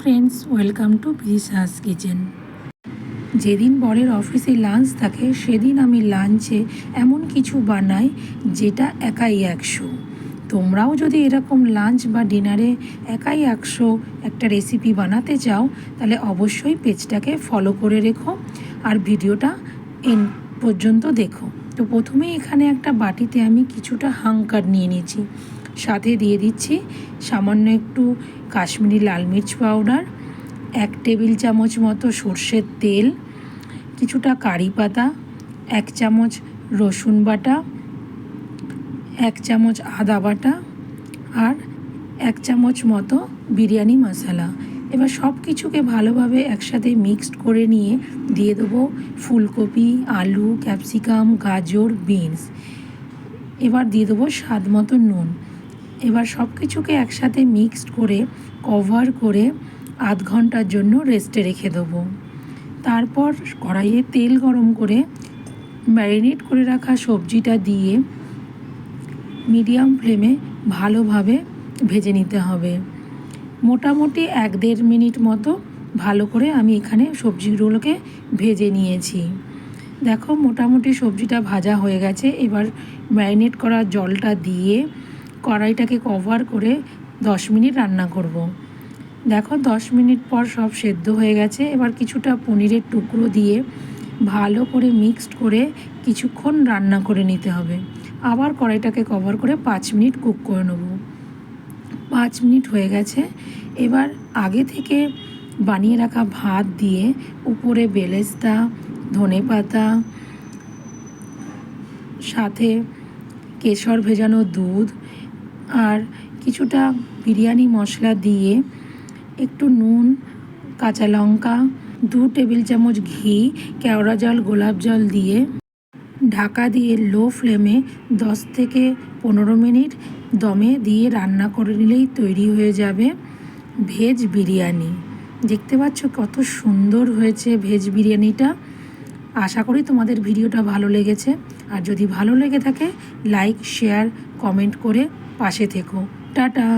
Friends, welcome to প্রিসাস kitchen. যেদিন বরের অফিসে লাঞ্চ থাকে সেদিন আমি লাঞ্চে এমন কিছু বানাই যেটা একাই 100। তোমরাও যদি এরকম লাঞ্চ বা ডিনারে একাই 100 একটা রেসিপি বানাতে চাও তাহলে অবশ্যই পেজটাকে ফলো করে রেখো আর ভিডিওটা এন্ড পর্যন্ত দেখো। তো প্রথমে এখানে একটা বাটিতে আমি কিছুটা হাঙ্কার নিয়ে নিয়েছি, সাথে দিয়ে দিচ্ছি সামান্য একটু কাশ্মীরি লাল মির্চ পাউডার, 1 টেবিল চামচ মতো সর্ষের তেল, কিছুটা কারি পাতা, 1 চামচ রসুন বাটা, 1 চামচ আদা বাটা আর 1 চামচ মতো বিরিয়ানি মশলা। এবার সব কিছুকে ভালোভাবে একসাথে মিক্সড করে নিয়ে দিয়ে দেবো ফুলকপি, আলু, ক্যাপসিকাম, গাজর, বিনস। এবার দিয়ে দেবো স্বাদ মতো নুন। এবার সব কিছুকে একসাথে মিক্সড করে কভার করে আধ ঘন্টার জন্য রেস্টে রেখে দেবো। তারপর কড়াইয়ে তেল গরম করে ম্যারিনেট করে রাখা সবজিটা দিয়ে মিডিয়াম ফ্লেমে ভালোভাবে ভেজে নিতে হবে। মোটামুটি 1-1.5 মিনিট মতো ভালো করে আমি এখানে সবজিগুলোকে ভেজে নিয়েছি। দেখো মোটামুটি সবজিটা ভাজা হয়ে গেছে। এবার ম্যারিনেট করা জলটা দিয়ে কড়াইটাকে কভার করে 10 মিনিট রান্না করব। দেখো 10 মিনিট পর সব সেদ্ধ হয়ে গেছে। এবার কিছুটা পনিরের টুকরো দিয়ে ভালো করে মিক্সড করে কিছুক্ষণ রান্না করে নিতে হবে। আবার কড়াইটাকে কভার করে 5 মিনিট কুক করে নেব। 5 মিনিট হয়ে গেছে। এবার আগে থেকে বানিয়ে রাখা ভাত দিয়ে উপরে বেরেস্তা, ধনেপাতা, সাথে কেশর ভেজানো দুধ আর কিছুটা বিরিয়ানি মশলা দিয়ে একটু নুন, কাঁচা লঙ্কা, 2 টেবিল চামচ ঘি, কেওড়া জল, গোলাপ জল দিয়ে ঢাকা দিয়ে লো ফ্লেমে 10 থেকে 15 মিনিট দমে দিয়ে রান্না করে নিলেই তৈরি হয়ে যাবে ভেজ বিরিয়ানি। দেখতে পাচ্ছ কত সুন্দর হয়েছে ভেজ বিরিয়ানিটা। আশা করি তোমাদের ভিডিওটা ভালো লেগেছে। আর যদি ভালো লেগে থাকে লাইক, শেয়ার, কমেন্ট করে পাশে থেকো। টাটা।